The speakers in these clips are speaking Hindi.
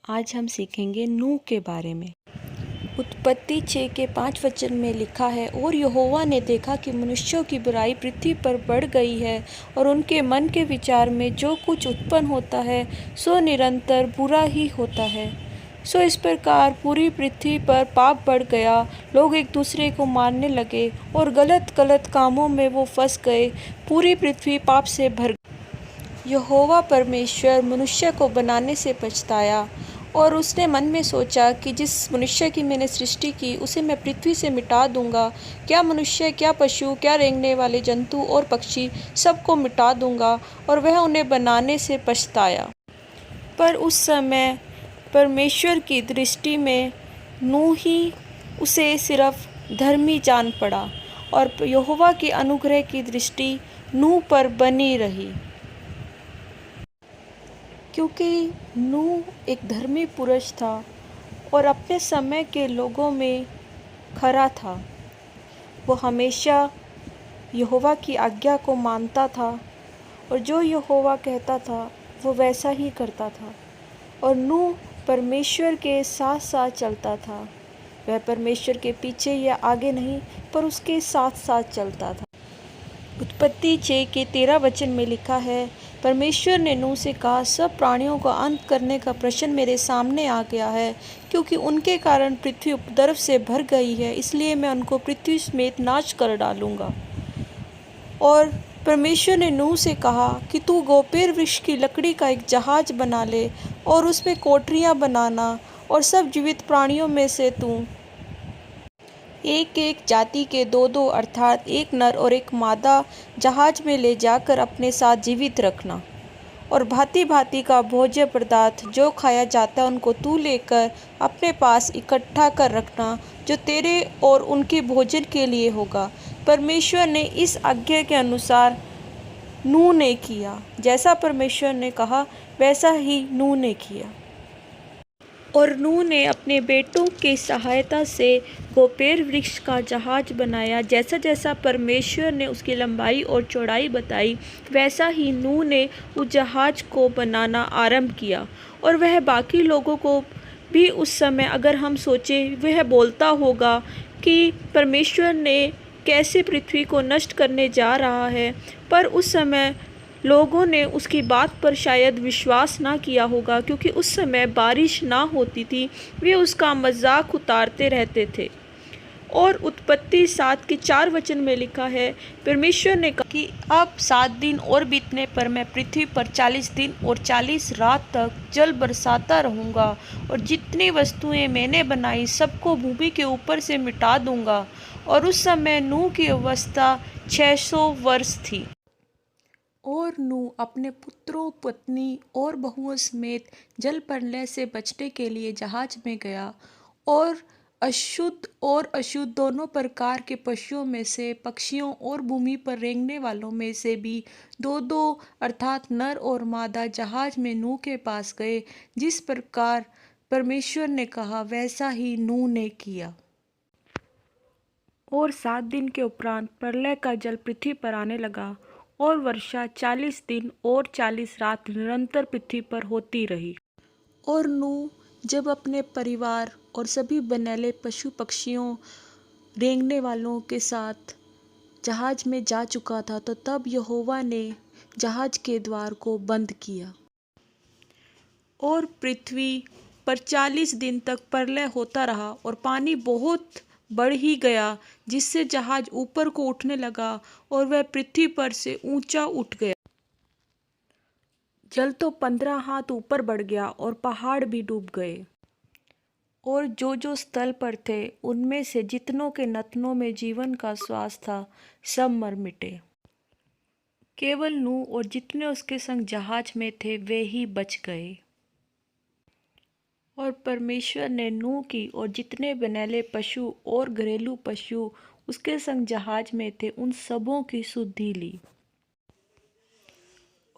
आज हम सीखेंगे नूह के बारे में। उत्पत्ति 6 के 5 वचन में लिखा है, और यहोवा ने देखा कि मनुष्यों की बुराई पृथ्वी पर बढ़ गई है और उनके मन के विचार में जो कुछ उत्पन्न होता है सो निरंतर बुरा ही होता है। सो इस प्रकार पूरी पृथ्वी पर पाप बढ़ गया, लोग एक दूसरे को मारने लगे और गलत गलत कामों में वो फंस गए। पूरी पृथ्वी पाप से भर गई। यहोवा परमेश्वर मनुष्य को बनाने से पछताया और उसने मन में सोचा कि जिस मनुष्य की मैंने सृष्टि की उसे मैं पृथ्वी से मिटा दूंगा। क्या मनुष्य, क्या पशु, क्या रेंगने वाले जंतु और पक्षी, सबको मिटा दूंगा। और वह उन्हें बनाने से पछताया। पर उस समय परमेश्वर की दृष्टि में नूह ही उसे सिर्फ धर्मी जान पड़ा और यहोवा की अनुग्रह की दृष्टि नूह पर बनी रही, क्योंकि नूह एक धर्मी पुरुष था और अपने समय के लोगों में खरा था। वो हमेशा यहोवा की आज्ञा को मानता था और जो यहोवा कहता था वो वैसा ही करता था। और नूह परमेश्वर के साथ साथ चलता था। वह परमेश्वर के पीछे या आगे नहीं, पर उसके साथ साथ चलता था। उत्पत्ति 6 के 13 वचन में लिखा है, परमेश्वर ने नूह से कहा, सब प्राणियों का अंत करने का प्रश्न मेरे सामने आ गया है, क्योंकि उनके कारण पृथ्वी उपद्रव से भर गई है, इसलिए मैं उनको पृथ्वी समेत नाश कर डालूंगा। और परमेश्वर ने नूह से कहा कि तू गोपेर वृक्ष की लकड़ी का एक जहाज बना ले और उसमें कोठरियाँ बनाना, और सब जीवित प्राणियों में से तू एक एक जाति के दो दो अर्थात एक नर और एक मादा जहाज में ले जाकर अपने साथ जीवित रखना। और भांति भांति का भोज्य पदार्थ जो खाया जाता है उनको तू लेकर अपने पास इकट्ठा कर रखना, जो तेरे और उनके भोजन के लिए होगा। परमेश्वर ने इस आज्ञा के अनुसार नूह ने किया। जैसा परमेश्वर ने कहा वैसा ही नूह ने किया। और नूह ने अपने बेटों की सहायता से गोपेर वृक्ष का जहाज बनाया। जैसा जैसा परमेश्वर ने उसकी लंबाई और चौड़ाई बताई, वैसा ही नूह ने उस जहाज को बनाना आरंभ किया। और वह बाकी लोगों को भी उस समय अगर हम सोचें, वह बोलता होगा कि परमेश्वर ने कैसे पृथ्वी को नष्ट करने जा रहा है, पर उस समय लोगों ने उसकी बात पर शायद विश्वास ना किया होगा, क्योंकि उस समय बारिश ना होती थी। वे उसका मजाक उतारते रहते थे। और उत्पत्ति 7 के 4 वचन में लिखा है, परमेश्वर ने कहा कि अब 7 दिन और बीतने पर मैं पृथ्वी पर 40 दिन और 40 रात तक जल बरसाता रहूँगा, और जितनी वस्तुएं मैंने बनाई सबको भूमि के ऊपर से मिटा दूंगा। और उस समय नूह की अवस्था 600 वर्ष थी। और नूह अपने पुत्रों, पत्नी और बहुओं समेत जल प्रलय से बचने के लिए जहाज में गया। और अशुद्ध और अशुद्ध दोनों प्रकार के पशुओं में से, पक्षियों और भूमि पर रेंगने वालों में से भी दो दो अर्थात नर और मादा जहाज में नूह के पास गए। जिस प्रकार परमेश्वर ने कहा वैसा ही नूह ने किया। और 7 दिन के उपरांत प्रलय का जल पृथ्वी पर आने लगा, और वर्षा 40 दिन और 40 रात निरंतर पृथ्वी पर होती रही। और नूह जब अपने परिवार और सभी बनेले पशु पक्षियों, रेंगने वालों के साथ जहाज में जा चुका था, तो तब यहोवा ने जहाज के द्वार को बंद किया। और पृथ्वी पर 40 दिन तक प्रलय होता रहा, और पानी बहुत बढ़ ही गया, जिससे जहाज ऊपर को उठने लगा और वह पृथ्वी पर से ऊंचा उठ गया। जल तो 15 हाथ ऊपर बढ़ गया और पहाड़ भी डूब गए। और जो जो स्थल पर थे उनमें से जितनों के नथनों में जीवन का श्वास था, सब मर मिटे। केवल नूह और जितने उसके संग जहाज में थे वे ही बच गए। और परमेश्वर ने नूह की और जितने बनेले पशु और घरेलू पशु उसके संग जहाज में थे उन सबों की सुधि ली।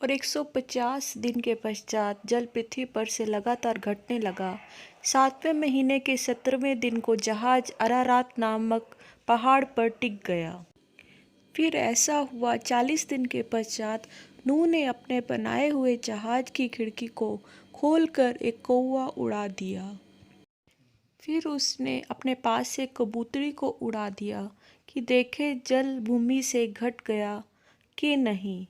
और 150 दिन के पश्चात जल पृथ्वी पर से लगातार घटने लगा। 7वें महीने के 17वें दिन को जहाज अरारात नामक पहाड़ पर टिक गया। फिर ऐसा हुआ, 40 दिन के पश्चात नूह ने अपने बनाए हुए जहाज की खिड़की को खोलकर एक कौवा उड़ा दिया। फिर उसने अपने पास से कबूतरी को उड़ा दिया कि देखे जल भूमि से घट गया कि नहीं।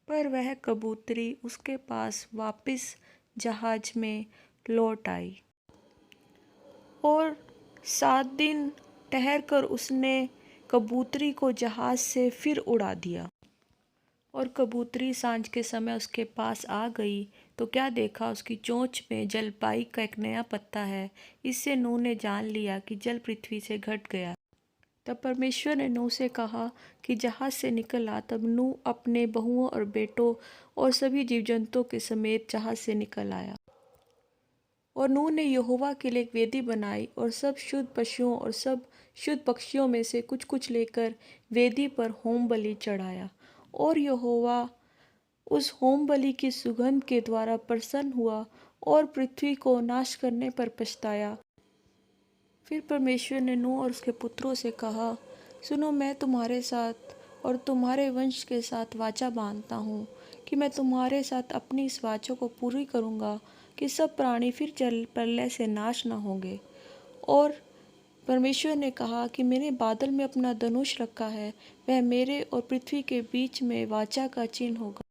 पर वह कबूतरी उसके पास वापस जहाज में लौट आई और 7 दिन ठहरकर उसने कबूतरी को जहाज से फिर उड़ा दिया। और कबूतरी सांझ के समय उसके पास आ गई तो क्या देखा, उसकी चोंच में जलपाई का एक नया पत्ता है। इससे नूह ने जान लिया कि जल पृथ्वी से घट गया। तब परमेश्वर ने नूह से कहा कि जहाज से निकल आ। तब नूह अपने बहुओं और बेटों और सभी जीव जंतुओं के समेत जहाज से निकल आया। और नूह ने यहोवा के लिए एक वेदी बनाई और सब शुद्ध पशुओं और सब शुद्ध पक्षियों में से कुछ कुछ लेकर वेदी पर होम बलि चढ़ाया। और यहोवा उस होम बलि की सुगंध के द्वारा प्रसन्न हुआ और पृथ्वी को नाश करने पर पछताया। फिर परमेश्वर ने नूह और उसके पुत्रों से कहा, सुनो, मैं तुम्हारे साथ और तुम्हारे वंश के साथ वाचा बांधता हूँ कि मैं तुम्हारे साथ अपनी इस वाचा को पूरी करूँगा कि सब प्राणी फिर जल प्रलय से नाश न होंगे। और परमेश्वर ने कहा कि मैंने बादल में अपना धनुष रखा है, वह मेरे और पृथ्वी के बीच में वाचा का चिन्ह होगा।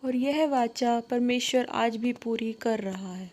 और यह वाचा परमेश्वर आज भी पूरी कर रहा है।